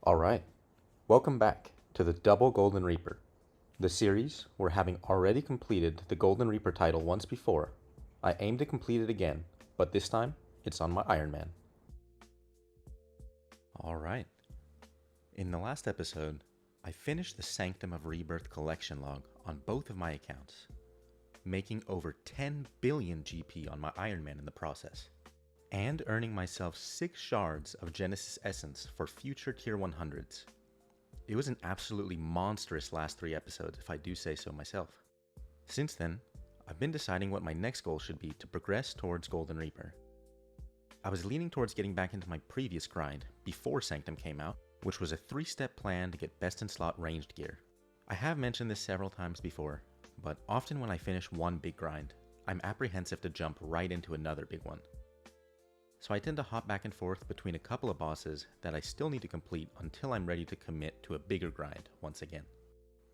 Alright, welcome back to the Double Golden Reaper, the series where, having already completed the Golden Reaper title once before, I aim to complete it again, but this time it's on my Ironman. Alright, in the last episode, I finished the Sanctum of Rebirth collection log on both of my accounts, making over 10 billion GP on my Ironman in the process, and earning myself 6 shards of Genesis Essence for future Tier 100s. It was an absolutely monstrous last 3 episodes, if I do say so myself. Since then, I've been deciding what my next goal should be to progress towards Golden Reaper. I was leaning towards getting back into my previous grind before Sanctum came out, which was a 3-step plan to get best in slot ranged gear. I have mentioned this several times before, but often when I finish one big grind, I'm apprehensive to jump right into another big one. So I tend to hop back and forth between a couple of bosses that I still need to complete until I'm ready to commit to a bigger grind once again.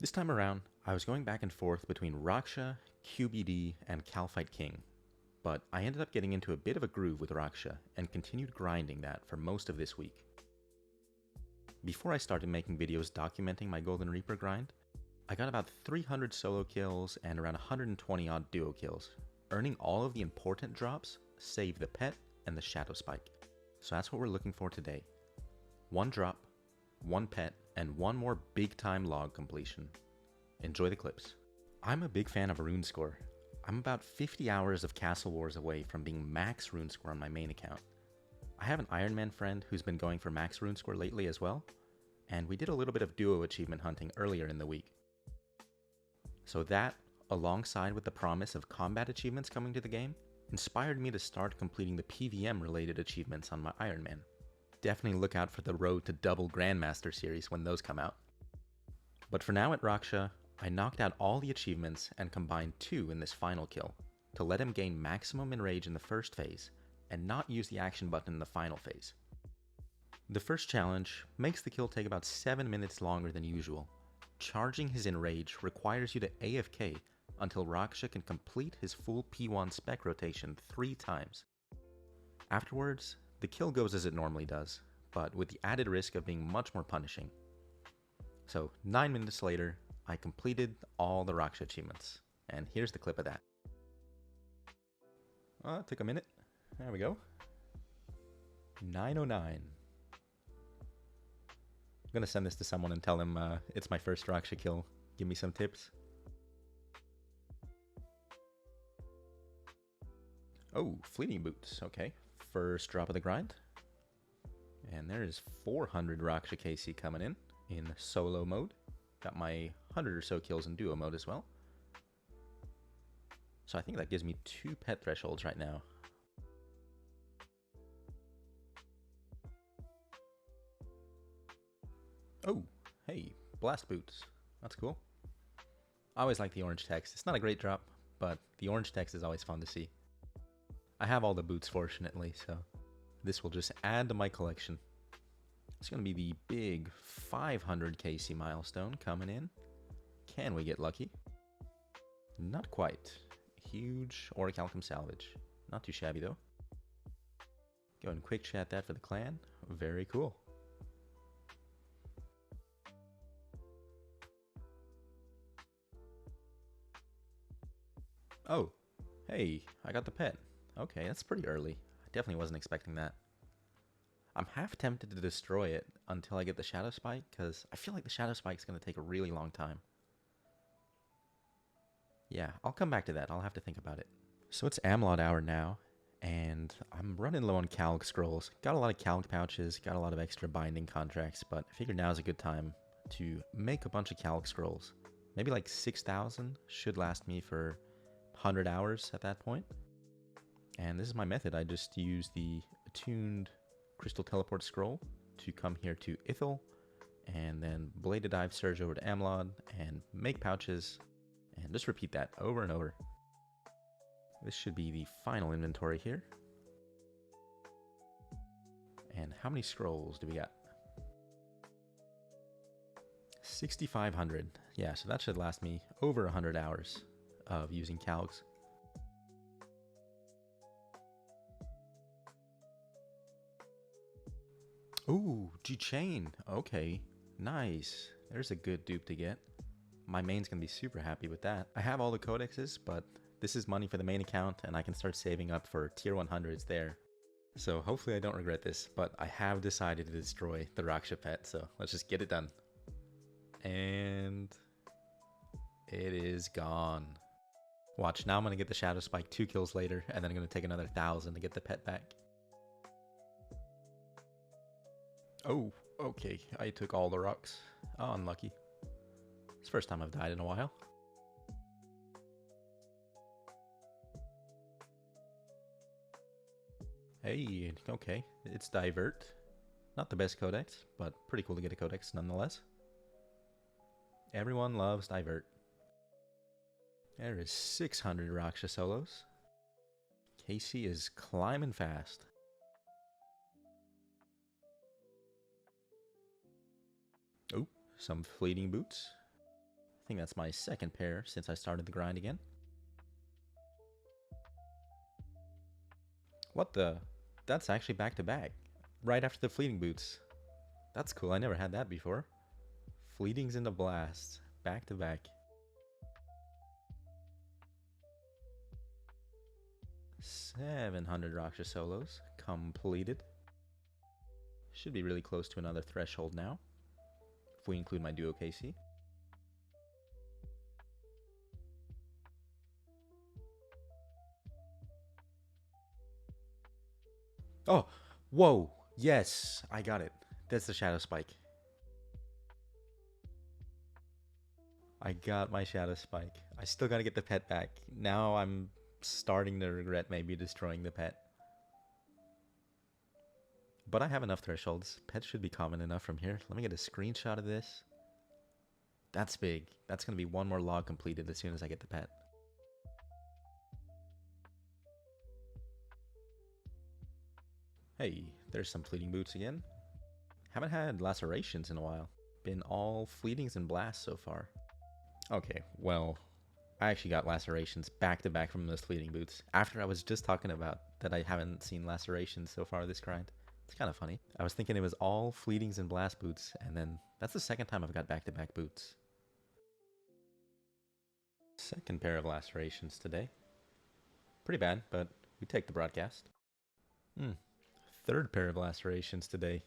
This time around, I was going back and forth between Raksha, QBD, and Calphite King, but I ended up getting into a bit of a groove with Raksha and continued grinding that for most of this week. Before I started making videos documenting my Golden Reaper grind, I got about 300 solo kills and around 120 odd duo kills, earning all of the important drops, save the pet, and the Shadow Spike. So that's what we're looking for today. 1 drop, 1 pet, and 1 more big time log completion. Enjoy the clips. I'm a big fan of rune score. I'm about 50 hours of Castle Wars away from being max rune score on my main account. I have an Ironman friend who's been going for max rune score lately as well, and we did a little bit of duo achievement hunting earlier in the week. So that, alongside with the promise of combat achievements coming to the game, inspired me to start completing the PVM related achievements on my Ironman. Definitely look out for the Road to Double Grandmaster series when those come out. But for now at Raksha, I knocked out all the achievements and combined 2 in this final kill, to let him gain maximum enrage in the first phase, and not use the action button in the final phase. The first challenge makes the kill take about 7 minutes longer than usual. Charging his enrage requires you to AFK until Raksha can complete his full P1 spec rotation 3 times. Afterwards, the kill goes as it normally does, but with the added risk of being much more punishing. So 9 minutes later, I completed all the Raksha achievements, and here's the clip of that. It took a minute. There we go. 9:09. I'm gonna send this to someone and tell him it's my first Raksha kill. Give me some tips. Oh, fleeting boots. Okay, first drop of the grind. And there is 400 Raksha KC coming in solo mode. Got my 100 or so kills in duo mode as well. So I think that gives me 2 pet thresholds right now. Oh, hey, blast boots. That's cool. I always like the orange text. It's not a great drop, but the orange text is always fun to see. I have all the boots, fortunately, so this will just add to my collection. It's going to be the big 500 KC milestone coming in. Can we get lucky? Not quite. Huge Orichalcum salvage. Not too shabby, though. Go and quick chat that for the clan. Very cool. Oh, hey, I got the pet. Okay, that's pretty early. I definitely wasn't expecting that. I'm half tempted to destroy it until I get the Shadow Spike, because I feel like the Shadow Spike is going to take a really long time. Yeah, I'll come back to that. I'll have to think about it. So it's Amlot hour now, and I'm running low on Calg scrolls. Got a lot of Calg pouches, got a lot of extra binding contracts, but I figured now's a good time to make a bunch of Calg scrolls. Maybe like 6,000 should last me for 100 hours at that point. And this is my method. I just use the attuned Crystal Teleport Scroll to come here to Ithil, and then Bladed Dive Surge over to Amlod, and make pouches, and just repeat that over and over. This should be the final inventory here. And how many scrolls do we got? 6,500. Yeah, so that should last me over 100 hours of using Calgs. Ooh, G-Chain. Okay, nice. There's a good dupe to get. My main's gonna be super happy with that. I have all the codexes, but this is money for the main account, and I can start saving up for tier 100s there. So hopefully I don't regret this, but I have decided to destroy the Raksha pet, so let's just get it done. And it is gone. Watch, now I'm gonna get the Shadow Spike 2 kills later, and then I'm gonna take another 1,000 to get the pet back. Oh, okay, I took all the rocks. Oh, unlucky. It's the first time I've died in a while. Hey, okay, it's Divert. Not the best codex, but pretty cool to get a codex nonetheless. Everyone loves Divert. There is 600 Raksha solos. Casey is climbing fast. Oh, some fleeting boots. I think that's my second pair since I started the grind again. What the? That's actually back to back. Right after the fleeting boots. That's cool, I never had that before. Fleetings into blasts. Back to back. 700 Raksha solos completed. Should be really close to another threshold now, if we include my duo KC. Oh, whoa, yes, I got it. That's the Shadow Spike. I got my Shadow Spike. I still gotta get the pet back. Now I'm starting to regret maybe destroying the pet. But I have enough thresholds. Pets should be common enough from here. Let me get a screenshot of this. That's big. That's gonna be one more log completed as soon as I get the pet. Hey, there's some fleeting boots again. Haven't had lacerations in a while. Been all fleetings and blasts so far. Okay, well, I actually got lacerations back to back from those fleeting boots. After I was just talking about that I haven't seen lacerations so far this grind. It's kind of funny. I was thinking it was all fleetings and blast boots, and then that's the second time I've got back to back boots. Second pair of lacerations today. Pretty bad, but we take the broadcast. Third pair of lacerations today.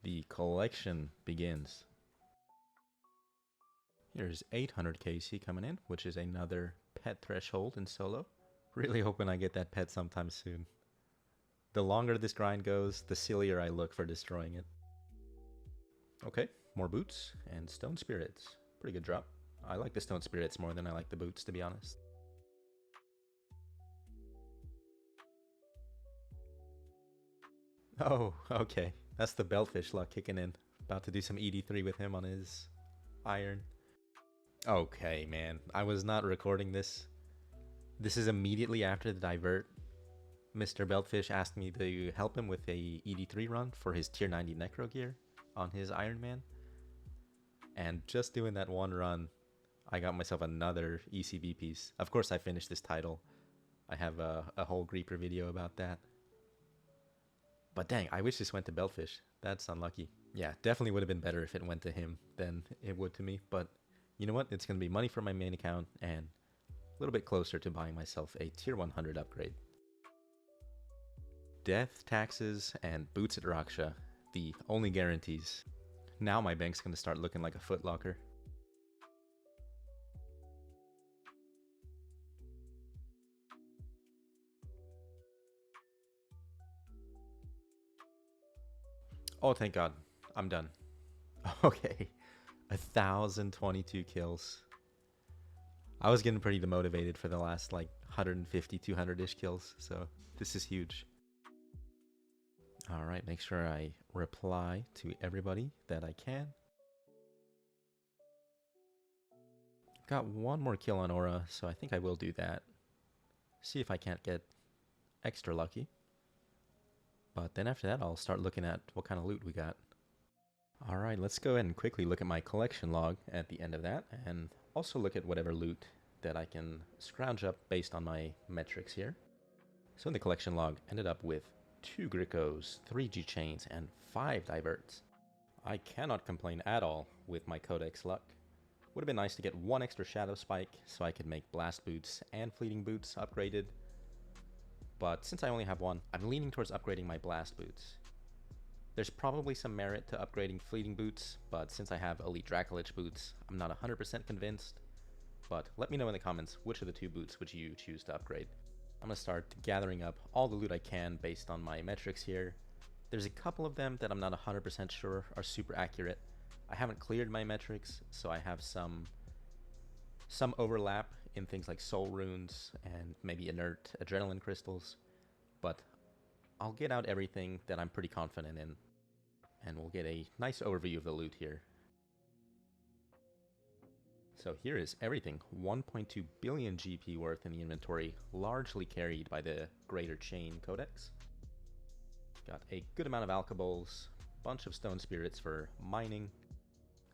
The collection begins. Here's 800 KC coming in, which is another pet threshold in solo. Really hoping I get that pet sometime soon. The longer this grind goes, the sillier I look for destroying it. Okay, more boots and stone spirits. Pretty good drop. I like the stone spirits more than I like the boots, to be honest. Oh, okay. That's the Beltfish luck kicking in. About to do some ED3 with him on his iron. Okay, man. I was not recording this. This is immediately after the divert. Mr. Beltfish asked me to help him with a ED3 run for his tier 90 Necro gear on his Ironman. And just doing that one run, I got myself another ECB piece. Of course, I finished this title. I have a whole GReaper video about that. But dang, I wish this went to Beltfish. That's unlucky. Yeah, definitely would have been better if it went to him than it would to me. But you know what? It's going to be money for my main account and a little bit closer to buying myself a tier 100 upgrade. Death, taxes, and boots at Raksha. The only guarantees. Now my bank's going to start looking like a Foot Locker. Oh, thank God. I'm done. Okay. 1,022 kills. I was getting pretty demotivated for the last like 150, 200-ish kills, so this is huge. Alright, make sure I reply to everybody that I can. Got one more kill on Aura, so I think I will do that. See if I can't get extra lucky. But then after that, I'll start looking at what kind of loot we got. Alright, let's go ahead and quickly look at my collection log at the end of that, and also look at whatever loot that I can scrounge up based on my metrics here. So in the collection log, ended up with 2 Gricos, 3 G-Chains, and 5 Diverts. I cannot complain at all with my Codex luck. Would have been nice to get 1 extra Shadow Spike so I could make Blast Boots and Fleeting Boots upgraded. But since I only have 1, I'm leaning towards upgrading my Blast Boots. There's probably some merit to upgrading Fleeting Boots, but since I have Elite Dracolich Boots, I'm not 100% convinced. But let me know in the comments which of the 2 boots would you choose to upgrade. I'm going to start gathering up all the loot I can based on my metrics here. There's a couple of them that I'm not 100% sure are super accurate. I haven't cleared my metrics, so I have some overlap in things like soul runes and maybe inert adrenaline crystals, but I'll get out everything that I'm pretty confident in, and we'll get a nice overview of the loot here. So here is everything, 1.2 billion GP worth in the inventory, largely carried by the Greater Chain Codex. Got a good amount of alcobols, bunch of stone spirits for mining.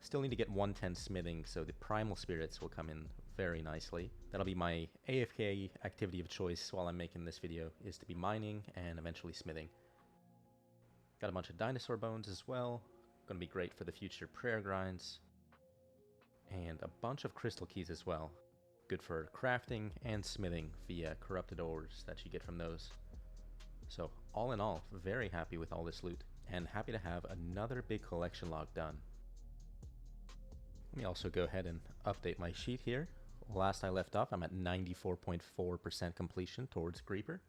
Still need to get 110 smithing, so the primal spirits will come in very nicely. That'll be my AFK activity of choice while I'm making this video, is to be mining and eventually smithing. Got a bunch of dinosaur bones as well, gonna be great for the future prayer grinds. And a bunch of crystal keys as well, good for crafting and smithing via corrupted ores that you get from those. So all in all, very happy with all this loot, and happy to have another big collection log done. Let me also go ahead and update my sheet here. Last I left off, I'm at 94.4% completion towards GReaper.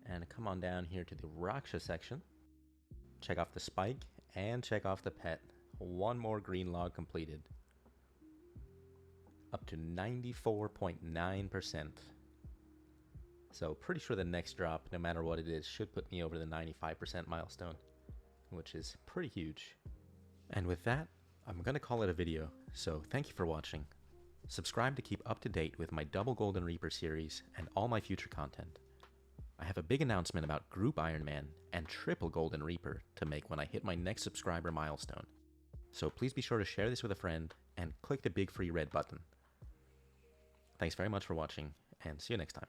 And come on down here to the Raksha section. Check off the spike and check off the pet. 1 more green log completed. Up to 94.9%. So pretty sure the next drop, no matter what it is, should put me over the 95% milestone, which is pretty huge. And with that, I'm going to call it a video, so thank you for watching. Subscribe to keep up to date with my double Golden Reaper series and all my future content. I have a big announcement about Group Ironman and Triple Golden Reaper to make when I hit my next subscriber milestone. So please be sure to share this with a friend and click the big free red button. Thanks very much for watching, and see you next time.